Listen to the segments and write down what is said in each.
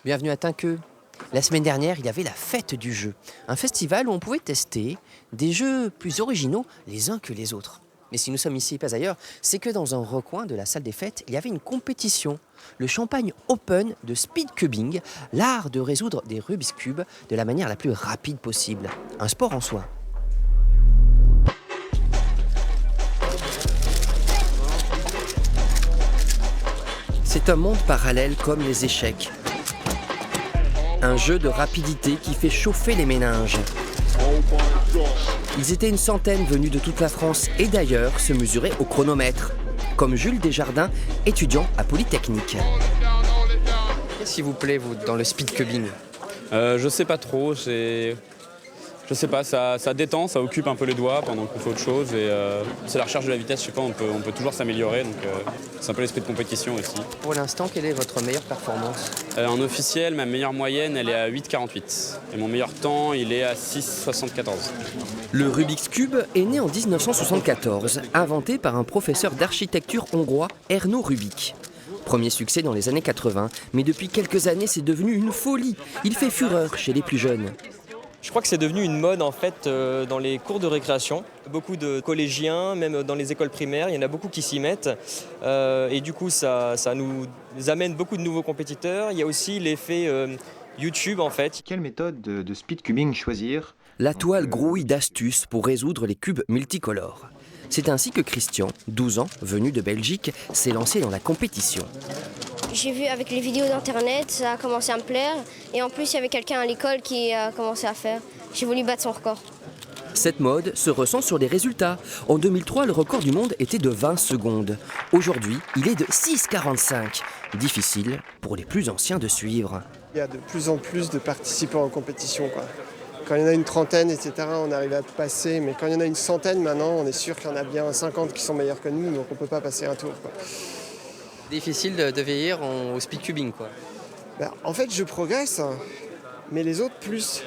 Bienvenue à Tinqueux. La semaine dernière, il y avait la fête du jeu, un festival où on pouvait tester des jeux plus originaux les uns que les autres. Mais si nous sommes ici et pas ailleurs, c'est que dans un recoin de la salle des fêtes, il y avait une compétition, le champagne open de speedcubing, l'art de résoudre des Rubik's Cube de la manière la plus rapide possible. Un sport en soi. C'est un monde parallèle comme les échecs. Un jeu de rapidité qui fait chauffer les méninges. Ils étaient une centaine venus de toute la France et d'ailleurs se mesuraient au chronomètre. Comme Jules Desjardins, étudiant à Polytechnique. Qu'est-ce qui vous plaît, vous, dans le speedcubing ? Je sais pas trop, je sais pas, ça détend, ça occupe un peu les doigts pendant qu'on fait autre chose et c'est la recherche de la vitesse, je sais pas, on peut toujours s'améliorer, donc c'est un peu l'esprit de compétition aussi. Pour l'instant, quelle est votre meilleure performance ? En officiel, ma meilleure moyenne, elle est à 8,48 et mon meilleur temps, il est à 6,74. Le Rubik's Cube est né en 1974, inventé par un professeur d'architecture hongrois, Ernő Rubik. Premier succès dans les années 80, mais depuis quelques années, c'est devenu une folie. Il fait fureur chez les plus jeunes. Je crois que c'est devenu une mode en fait dans les cours de récréation. Beaucoup de collégiens, même dans les écoles primaires, il y en a beaucoup qui s'y mettent. Et du coup, ça nous amène beaucoup de nouveaux compétiteurs. Il y a aussi l'effet YouTube en fait. Quelle méthode de speedcubing choisir ? La toile grouille d'astuces pour résoudre les cubes multicolores. C'est ainsi que Christian, 12 ans, venu de Belgique, s'est lancé dans la compétition. J'ai vu avec les vidéos d'internet, ça a commencé à me plaire. Et en plus, il y avait quelqu'un à l'école qui a commencé à faire. J'ai voulu battre son record. Cette mode se ressent sur les résultats. En 2003, le record du monde était de 20 secondes. Aujourd'hui, il est de 6,45. Difficile pour les plus anciens de suivre. Il y a de plus en plus de participants en compétition, quoi. Quand il y en a une trentaine, etc., on arrive à passer. Mais quand il y en a une centaine, maintenant, on est sûr qu'il y en a bien 50 qui sont meilleurs que nous, donc on ne peut pas passer un tour, quoi. Difficile de vieillir au speedcubing, quoi. En fait, je progresse, mais les autres plus.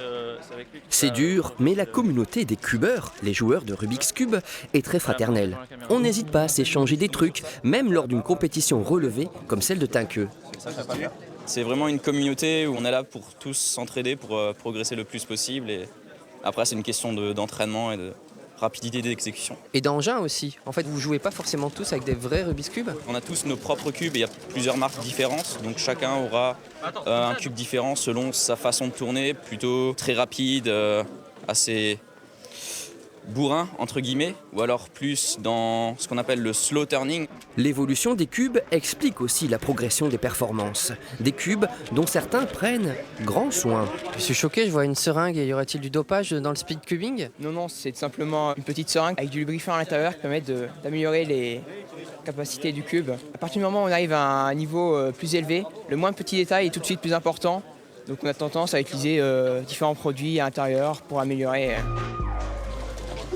C'est dur, mais la communauté des cubeurs, les joueurs de Rubik's Cube, est très fraternelle. On n'hésite pas à s'échanger des trucs, même lors d'une compétition relevée comme celle de Tinqueux. C'est vraiment une communauté où on est là pour tous s'entraider, pour progresser le plus possible. Et après, c'est une question d'entraînement et de rapidité d'exécution. Et d'engins aussi. En fait, vous jouez pas forcément tous avec des vrais Rubik's Cube ? On a tous nos propres cubes et il y a plusieurs marques différentes. Donc chacun aura un cube différent selon sa façon de tourner, plutôt très rapide, assez bourrin, entre guillemets, ou alors plus dans ce qu'on appelle le slow turning. L'évolution des cubes explique aussi la progression des performances. Des cubes dont certains prennent grand soin. Je suis choqué, je vois une seringue et y aurait-il du dopage dans le speedcubing ? Non, c'est simplement une petite seringue avec du lubrifiant à l'intérieur qui permet d'améliorer les capacités du cube. À partir du moment où on arrive à un niveau plus élevé, le moins petit détail est tout de suite plus important. Donc on a tendance à utiliser différents produits à l'intérieur pour améliorer.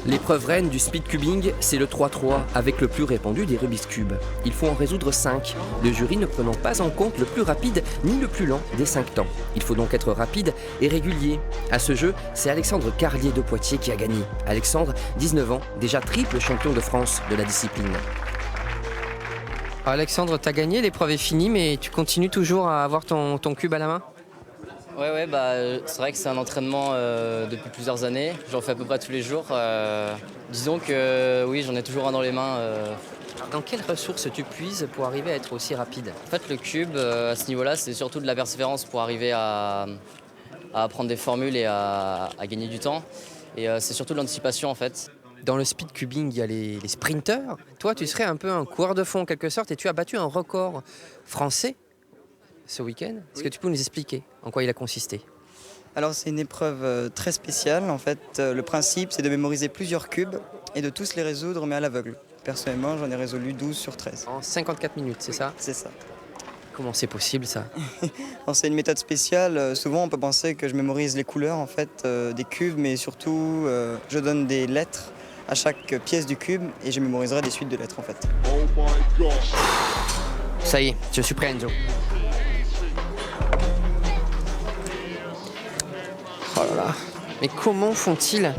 L'épreuve reine du speedcubing, c'est le 3-3, avec le plus répandu des Rubik's Cube. Il faut en résoudre 5, le jury ne prenant pas en compte le plus rapide ni le plus lent des 5 temps. Il faut donc être rapide et régulier. À ce jeu, c'est Alexandre Carlier de Poitiers qui a gagné. Alexandre, 19 ans, déjà triple champion de France de la discipline. Alexandre, t'as gagné, l'épreuve est finie, mais tu continues toujours à avoir ton cube à la main ? Ouais, c'est vrai que c'est un entraînement depuis plusieurs années. J'en fais à peu près tous les jours. Disons que oui, j'en ai toujours un dans les mains. Dans quelles ressources tu puises pour arriver à être aussi rapide ? En fait, le cube, à ce niveau-là, c'est surtout de la persévérance pour arriver à apprendre des formules et à gagner du temps. Et c'est surtout de l'anticipation, en fait. Dans le speedcubing, il y a les sprinters. Toi, tu serais un peu un coureur de fond en quelque sorte et tu as battu un record français ce week-end. Est-ce que tu peux nous expliquer en quoi il a consisté ? Alors c'est une épreuve très spéciale. En fait, le principe c'est de mémoriser plusieurs cubes et de tous les résoudre mais à l'aveugle. Personnellement, j'en ai résolu 12 sur 13. En 54 minutes, c'est ça ? C'est ça. Comment c'est possible ça ? C'est une méthode spéciale. Souvent on peut penser que je mémorise les couleurs en fait des cubes, mais surtout je donne des lettres à chaque pièce du cube et je mémoriserai des suites de lettres en fait. Ça y est, je suis prêt Enzo. Oh là là, mais comment font-ils ?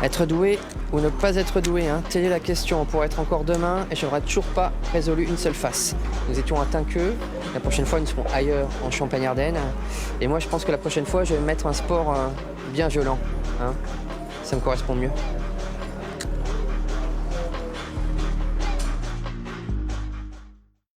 Être doué ou ne pas être doué, hein ? Telle est la question. On pourrait être encore demain et je n'aurais toujours pas résolu une seule face. Nous étions à Tinqueux, La prochaine fois, nous serons ailleurs, en Champagne-Ardenne. Et moi, je pense que la prochaine fois, je vais mettre un sport bien violent. Hein. Ça me correspond mieux.